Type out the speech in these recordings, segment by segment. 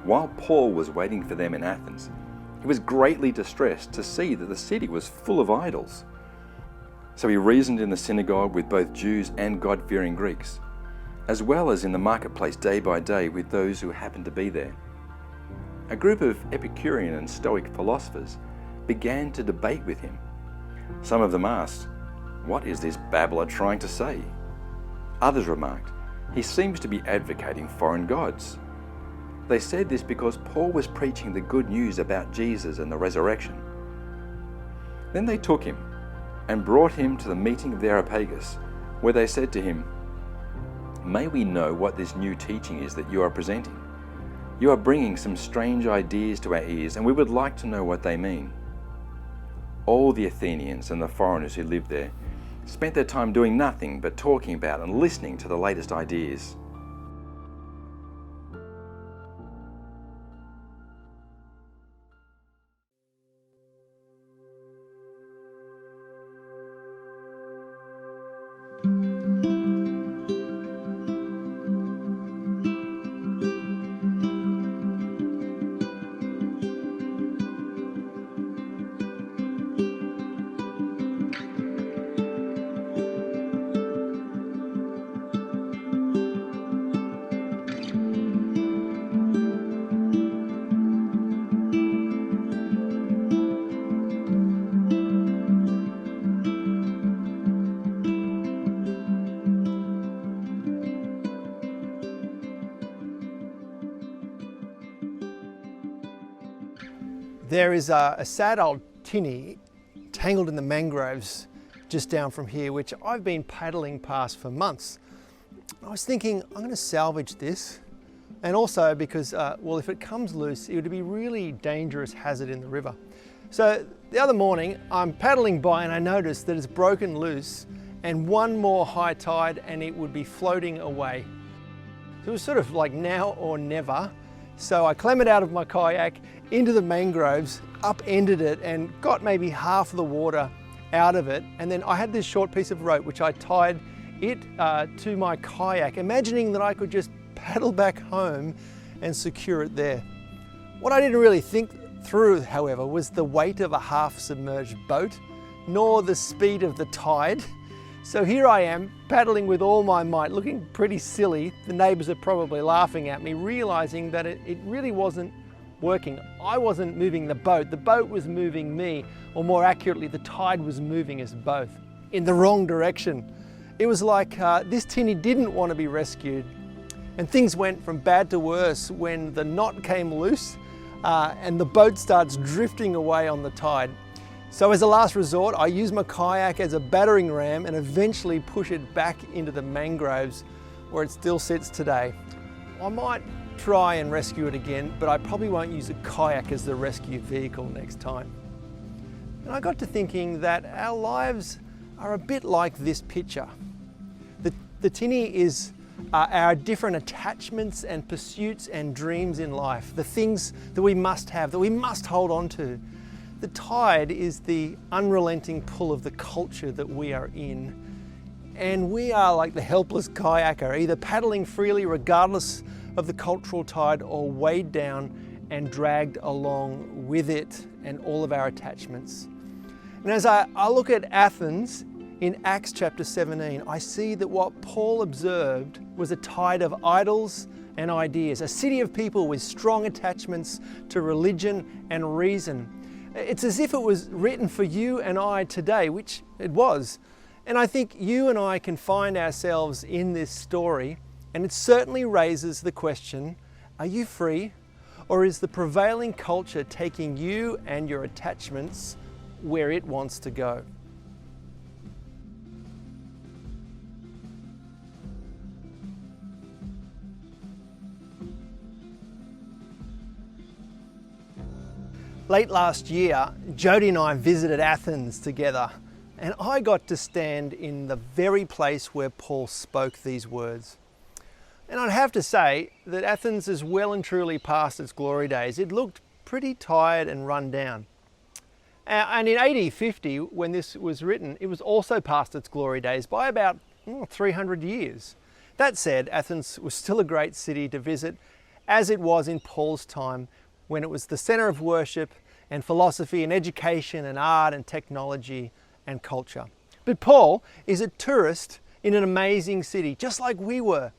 While Paul was waiting for them in Athens, he was greatly distressed to see that the city was full of idols. So he reasoned in the synagogue with both Jews and God-fearing Greeks, as well as in the marketplace day by day with those who happened to be there. A group of Epicurean and Stoic philosophers began to debate with him. Some of them asked, "What is this babbler trying to say?" Others remarked, "He seems to be advocating foreign gods." They said this because Paul was preaching the good news about Jesus and the resurrection. Then they took him and brought him to the meeting of the Areopagus, where they said to him, "May we know what this new teaching is that you are presenting? You are bringing some strange ideas to our ears, and we would like to know what they mean." All the Athenians and the foreigners who lived there spent their time doing nothing but talking about and listening to the latest ideas. There is a sad old tinny tangled in the mangroves just down from here, which I've been paddling past for months. I was thinking, I'm going to salvage this, and also because, well, if it comes loose, it would be a really dangerous hazard in the river. So the other morning, I'm paddling by and I noticed that it's broken loose, and one more high tide and it would be floating away. So it was sort of like now or never. So I clambered out of my kayak into the mangroves, upended it, and got maybe half of the water out of it. And then I had this short piece of rope which I tied it to my kayak, imagining that I could just paddle back home and secure it there. What I didn't really think through, however, was the weight of a half-submerged boat, nor the speed of the tide. So here I am, paddling with all my might, looking pretty silly. The neighbours are probably laughing at me, realising that it really wasn't working. I wasn't moving the boat was moving me, or more accurately, the tide was moving us both in the wrong direction. It was like this tinny didn't want to be rescued, and things went from bad to worse when the knot came loose and the boat starts drifting away on the tide. So as a last resort, I used my kayak as a battering ram and eventually push it back into the mangroves where it still sits today. I might try and rescue it again, but I probably won't use a kayak as the rescue vehicle next time. And I got to thinking that our lives are a bit like this picture. The tinny is our different attachments and pursuits and dreams in life, the things that we must have, that we must hold on to. The tide is the unrelenting pull of the culture that we are in. And we are like the helpless kayaker, either paddling freely regardless of the cultural tide, or weighed down and dragged along with it and all of our attachments. And as I look at Athens in Acts chapter 17, I see that what Paul observed was a tide of idols and ideas, a city of people with strong attachments to religion and reason. It's as if it was written for you and I today, which it was. And I think you and I can find ourselves in this story, and it certainly raises the question, are you free? Or is the prevailing culture taking you and your attachments where it wants to go? Late last year, Jody and I visited Athens together, and I got to stand in the very place where Paul spoke these words. And I'd have to say that Athens is well and truly past its glory days. It looked pretty tired and run down. And in AD 50, when this was written, it was also past its glory days by about 300 years. That said, Athens was still a great city to visit, as it was in Paul's time, when it was the center of worship and philosophy and education and art and technology and culture. But Paul is a tourist in an amazing city, just like we were.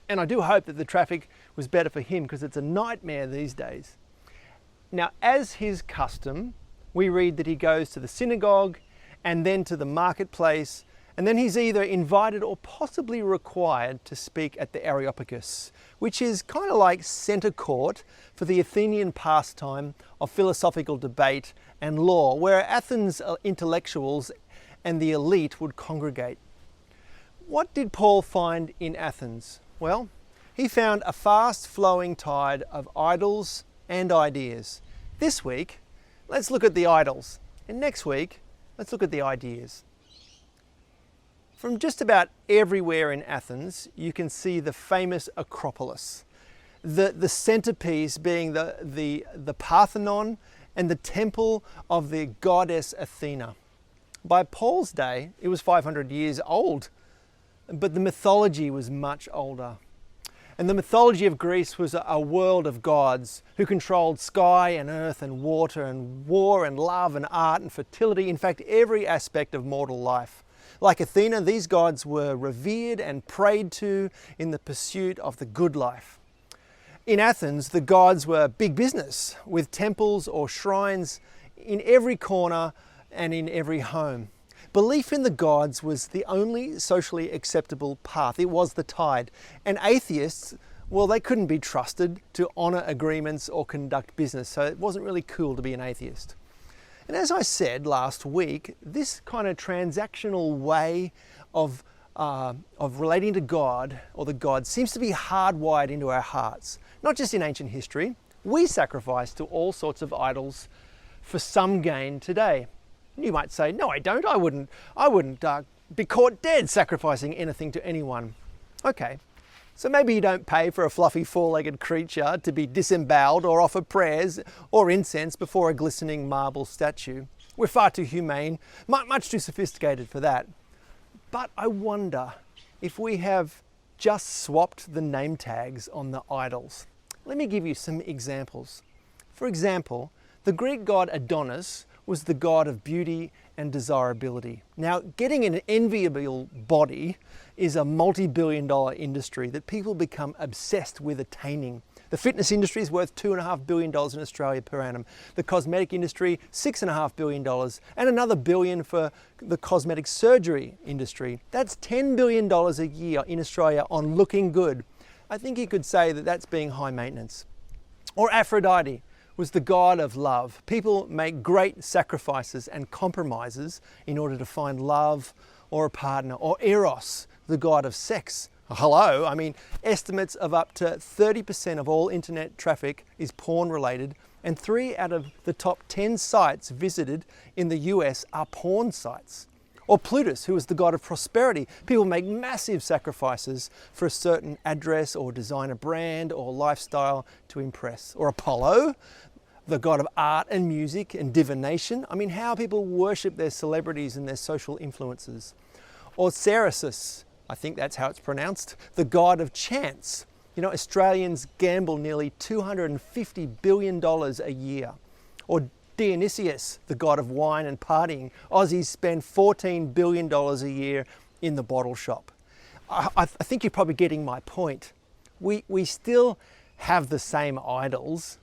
And I do hope that the traffic was better for him, because it's a nightmare these days. Now, as his custom, we read that he goes to the synagogue and then to the marketplace, and then he's either invited or possibly required to speak at the Areopagus, which is kind of like centre court for the Athenian pastime of philosophical debate and law, where Athens' intellectuals and the elite would congregate. What did Paul find in Athens? Well, he found a fast-flowing tide of idols and ideas. This week, let's look at the idols, and next week, let's look at the ideas. From just about everywhere in Athens, you can see the famous Acropolis, the centerpiece being the Parthenon and the temple of the goddess Athena. By Paul's day, it was 500 years old, but the mythology was much older. And the mythology of Greece was a world of gods who controlled sky and earth and water and war and love and art and fertility, in fact, every aspect of mortal life. Like Athena, these gods were revered and prayed to in the pursuit of the good life. In Athens, the gods were big business, with temples or shrines in every corner and in every home. Belief in the gods was the only socially acceptable path. It was the tide. And atheists, well, they couldn't be trusted to honour agreements or conduct business, so it wasn't really cool to be an atheist. And as I said last week, this kind of transactional way of relating to God or the gods seems to be hardwired into our hearts. Not just in ancient history. We sacrifice to all sorts of idols for some gain today. You might say, no, I don't. I wouldn't be caught dead sacrificing anything to anyone. Okay, so maybe you don't pay for a fluffy four-legged creature to be disemboweled or offer prayers or incense before a glistening marble statue. We're far too humane, much too sophisticated for that. But I wonder if we have just swapped the name tags on the idols. Let me give you some examples. For example, the Greek god Adonis was the god of beauty and desirability. Now, getting an enviable body is a multi-billion-dollar industry that people become obsessed with attaining. The fitness industry is worth $2.5 billion in Australia per annum. The cosmetic industry, $6.5 billion, and another billion for the cosmetic surgery industry. That's $10 billion a year in Australia on looking good. I think you could say that that's being high maintenance. Or Aphrodite was the god of love. People make great sacrifices and compromises in order to find love or a partner. Or Eros, the god of sex. Hello, I mean, estimates of up to 30% of all internet traffic is porn related, and 3 out of the top 10 sites visited in the US are porn sites. Or Plutus, who is the god of prosperity. People make massive sacrifices for a certain address or design a brand or lifestyle to impress. Or Apollo, the god of art and music and divination. I mean, how people worship their celebrities and their social influences. Or Ceresus, I think that's how it's pronounced, the god of chance. You know, Australians gamble nearly $250 billion a year. Or Dionysius, the god of wine and partying. Aussies spend $14 billion a year in the bottle shop. I think you're probably getting my point. We still have the same idols.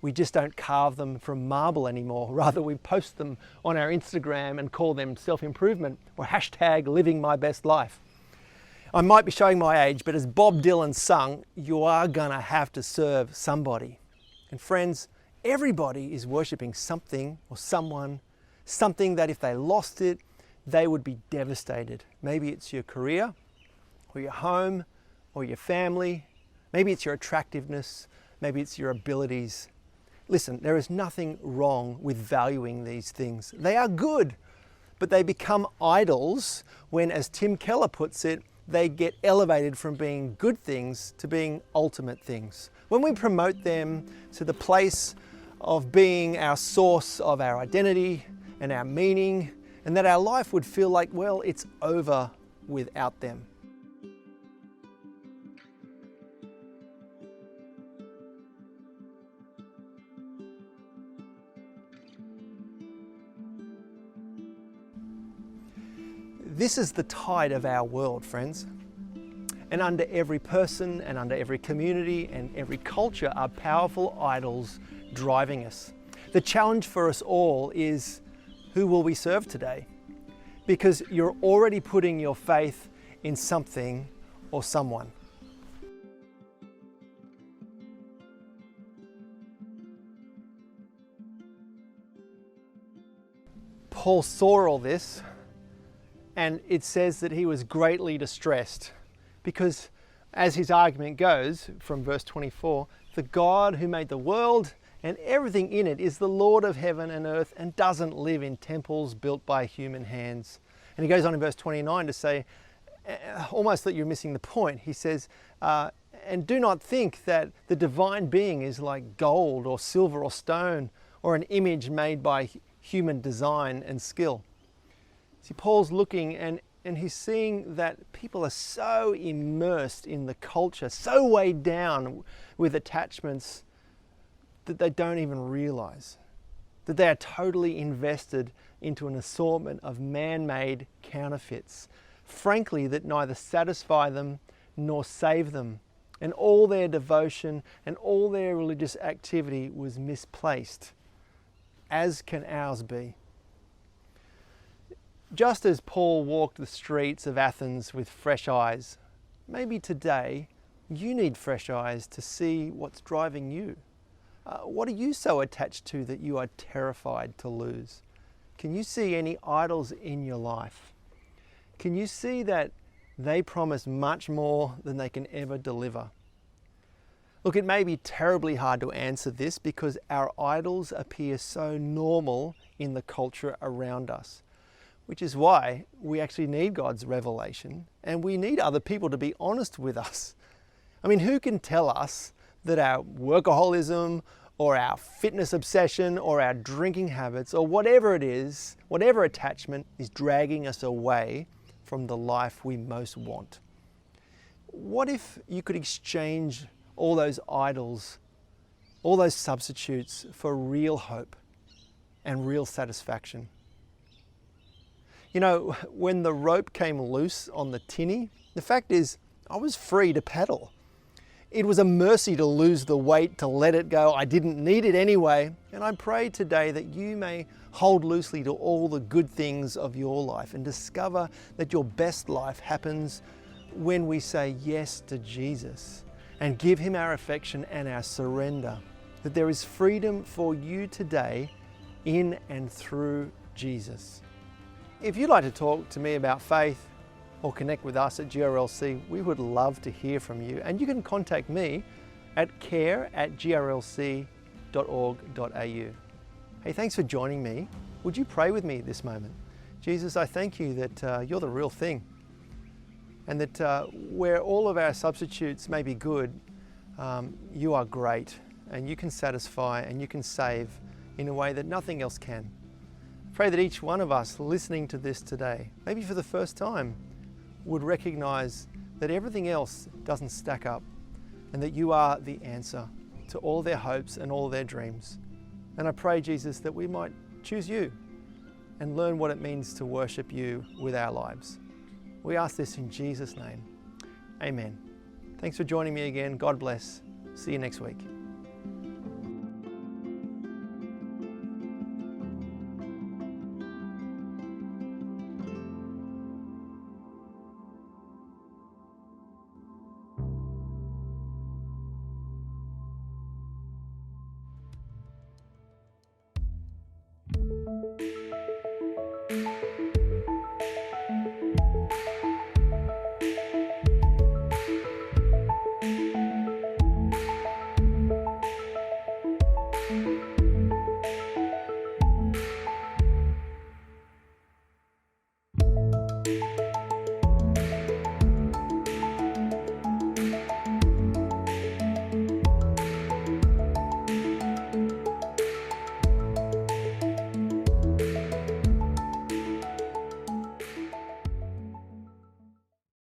We just don't carve them from marble anymore. Rather, we post them on our Instagram and call them self-improvement or hashtag living my best life. I might be showing my age, but as Bob Dylan sung, you are gonna have to serve somebody. And friends, everybody is worshipping something or someone, something that if they lost it, they would be devastated. Maybe it's your career, or your home, or your family. Maybe it's your attractiveness. Maybe it's your abilities. Listen, there is nothing wrong with valuing these things. They are good, but they become idols when, as Tim Keller puts it, they get elevated from being good things to being ultimate things. When we promote them to the place of being our source of our identity and our meaning, and that our life would feel like, well, it's over without them. This is the tide of our world, friends. And under every person and under every community and every culture are powerful idols driving us. The challenge for us all is, who will we serve today? Because you're already putting your faith in something or someone. Paul saw all this, and it says that he was greatly distressed because, as his argument goes from verse 24, the God who made the world and everything in it is the Lord of heaven and earth and doesn't live in temples built by human hands. And he goes on in verse 29 to say, almost that you're missing the point. He says, and do not think that the divine being is like gold or silver or stone or an image made by human design and skill. See, Paul's looking and he's seeing that people are so immersed in the culture, so weighed down with attachments that they don't even realize that they are totally invested into an assortment of man-made counterfeits, frankly, that neither satisfy them nor save them. And all their devotion and all their religious activity was misplaced, as can ours be. Just as Paul walked the streets of Athens with fresh eyes, maybe today you need fresh eyes to see what's driving you. What are you so attached to that you are terrified to lose? Can you see any idols in your life? Can you see that they promise much more than they can ever deliver? Look, it may be terribly hard to answer this because our idols appear so normal in the culture around us, which is why we actually need God's revelation and we need other people to be honest with us. I mean, who can tell us that our workaholism or our fitness obsession or our drinking habits or whatever it is, whatever attachment is dragging us away from the life we most want? What if you could exchange all those idols, all those substitutes for real hope and real satisfaction? You know, when the rope came loose on the tinny, the fact is I was free to paddle. It was a mercy to lose the weight, to let it go. I didn't need it anyway. And I pray today that you may hold loosely to all the good things of your life and discover that your best life happens when we say yes to Jesus and give him our affection and our surrender. That there is freedom for you today in and through Jesus. If you'd like to talk to me about faith or connect with us at GRLC, we would love to hear from you. And you can contact me at care@grlc.org.au. Hey, thanks for joining me. Would you pray with me this moment? Jesus, I thank you that you're the real thing, and that where all of our substitutes may be good, you are great, and you can satisfy and you can save in a way that nothing else can. Pray that each one of us listening to this today, maybe for the first time, would recognize that everything else doesn't stack up and that you are the answer to all their hopes and all their dreams. And I pray, Jesus, that we might choose you and learn what it means to worship you with our lives. We ask this in Jesus' name. Amen. Thanks for joining me again. God bless. See you next week.